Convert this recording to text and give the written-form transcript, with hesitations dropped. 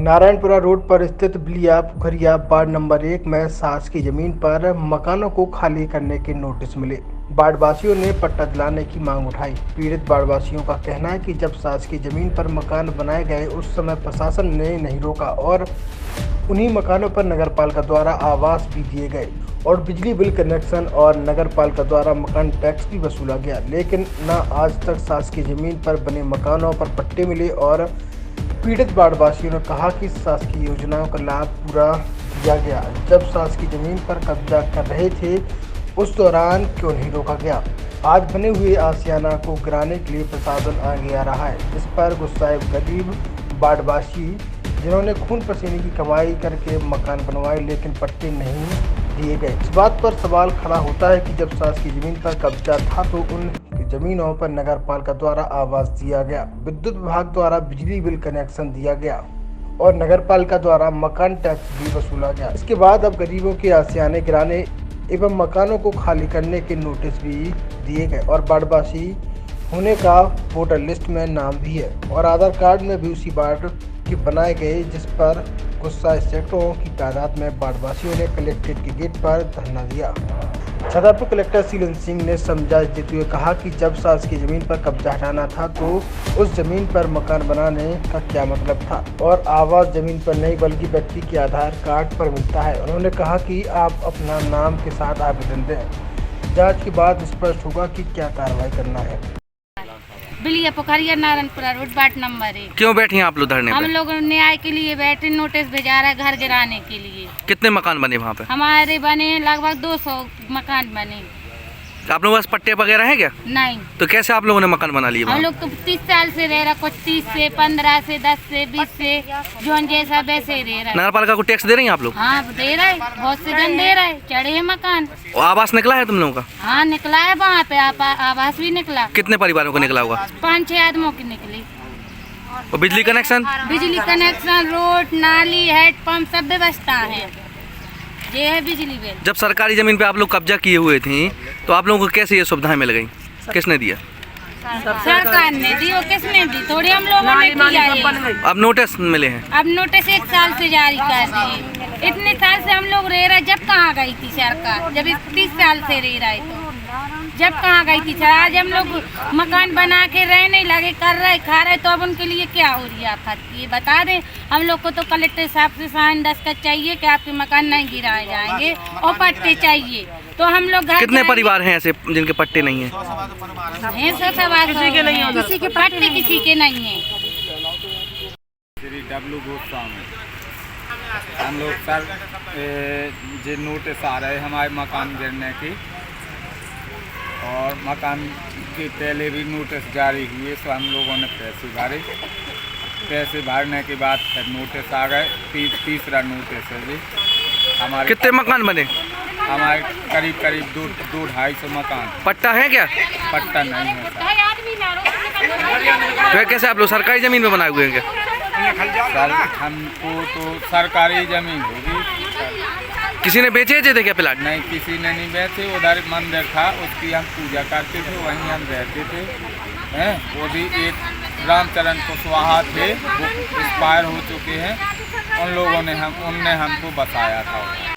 Narayanpura road पर स्थित बिलिया पुखरिया ward number 1 में सास की जमीन पर मकानों को खाली करने के नोटिस मिले। वार्डवासियों ने पट्टा दिलाने की मांग उठाई। पीड़ित वार्डवासियों का कहना है कि जब सास की जमीन पर मकान बनाए गए उस समय प्रशासन ने नहीं रोका और उन्हीं मकानों पर नगरपालिका द्वारा आवास भी दिए गए और बिजली बिल कनेक्शन और नगरपालिका द्वारा मकान टैक्स भी वसूला गया, लेकिन न आज तक सास की जमीन पर बने मकानों पर पट्टे मिले। और पीड़ित वार्डवासियों ने कहा कि शासकीय योजनाओं का लाभ पूरा दिया गया। जब सास की जमीन पर कब्जा कर रहे थे उस दौरान क्यों नहीं रोका गया। आज बने हुए आशियाना को गिराने के लिए प्रशासन आगे आ रहा है। इस पर गुस्साए गरीब वार्डवासी जिन्होंने खून पसीने की कमाई करके मकान बनवाए लेकिन पट्टे नहीं दिए गए। इस बात पर सवाल खड़ा होता है कि जब सास की जमीन पर कब्जा था तो उन जमीनों पर नगरपालिका द्वारा आवास दिया गया, विद्युत विभाग द्वारा बिजली बिल कनेक्शन दिया गया और नगरपालिका द्वारा मकान टैक्स भी वसूला गया। इसके बाद अब गरीबों के आशियाने गिराने एवं मकानों को खाली करने के नोटिस भी दिए गए और वार्डवासी होने का वोटर लिस्ट में नाम भी है और आधार कार्ड में भी उसी वार्ड के बनाए गए, जिस पर गुस्सा सैकड़ों की तादाद में वार्डवासियों ने कलेक्ट्रेट के गेट पर धरना दिया। छतरपुर कलेक्टर शीलन सिंह ने समझाइश देते हुए कहा कि जब सास की जमीन पर कब्जा हटाना था तो उस जमीन पर मकान बनाने का क्या मतलब था और आवास जमीन पर नहीं बल्कि व्यक्ति के आधार कार्ड पर मिलता है। उन्होंने कहा कि आप अपना नाम के साथ आवेदन दें, जांच के बाद स्पष्ट होगा कि क्या कार्रवाई करना है। बिलिया पुखरिया नारायणपुरा रोड वार्ड नंबर 1। क्यों बैठे हैं आप लोग धरने पे? हम लोग न्याय के लिए बैठे, नोटिस भेजा रहा है घर गिराने के लिए। कितने मकान बने वहाँ पे? हमारे बने लगभग 200 मकान बने। आप लोगों के पास पट्टे वगैरह हैं क्या? नहीं। तो कैसे आप लोगों ने मकान बना लिए? हम लोग तो 30 साल से रह रहा, कुछ 30 से 15 से 10 से 20 से जोन जैसा वैसे रह रहा है। नगरपालिका को टैक्स दे रही हैं आप लोग? हाँ दे रहा है, बहुत से जन दे रहा है, चढ़े हैं मकान। आवास निकला है तुम लोगों का? हाँ निकला है, वहाँ पे आवास भी निकला। कितने परिवारों को निकला होगा? 5-6 आदमों की निकली। और बिजली कनेक्शन? बिजली कनेक्शन, रोड, नाली, हेडपम्प सब व्यवस्था है। ये है बिजली बिल। जब सरकारी जमीन पे आप लोग कब्जा किए हुए थे तो आप लोगों को कैसे ये सुविधाएं मिल गई? किसने दिया? सरकार ने दी। और किसने दी? थोड़ी हम लोगों ने किया है। अब नोटिस मिले हैं? अब नोटिस 1 साल से जारी कर दिए। इतने साल से हम लोग रह रहे, जब कहाँ गई थी सरकार? जब 30 साल से रह रहा है तो जब कहाँ गई थी सर? आज हम लोग मकान बना के रहने लगे, कर रहे, खा रहे, तो अब उनके लिए क्या हो रही है आफत? ये बता दें। हम लोग को तो कलेक्टर साहब से साइन दस्तखत चाहिए कि आपके मकान नहीं गिराए जाएंगे और पट्टे चाहिए, तो हम लोग घर। कितने परिवार हैं ऐसे जिनके पट्टे नहीं हैं? किसी के नहीं है, किसी के पट्टे किसी के नहीं है। श्री डब्लू गोस्वामी, हम लोग सर जो नोटिस आ रहे हमारे मकान गिरने की और मकान के पहले भी नोटिस जारी हुए, तो हम लोगों ने पैसे भरे। पैसे भरने के बाद फिर नोटिस आ गए। तीसरा नोटिस है जी हमारे। कितने मकान बने? हमारे करीब 200-250 मकान। पट्टा है क्या? पट्टा नहीं है सर। फिर कैसे आप लोग सरकारी जमीन में बनाए हुए हैं क्या? सर हमको तो सरकारी जमीन होगी। किसी ने बेचे थे क्या प्लाट? नहीं, किसी ने नहीं बेचे। उधर मंदिर था, उसकी हम पूजा करते थे, वहीं हम रहते थे। हैं वो भी एक रामचरण कुशवाहा थे, वो एक्सपायर हो चुके हैं। उन लोगों ने उनने हमको बसाया था।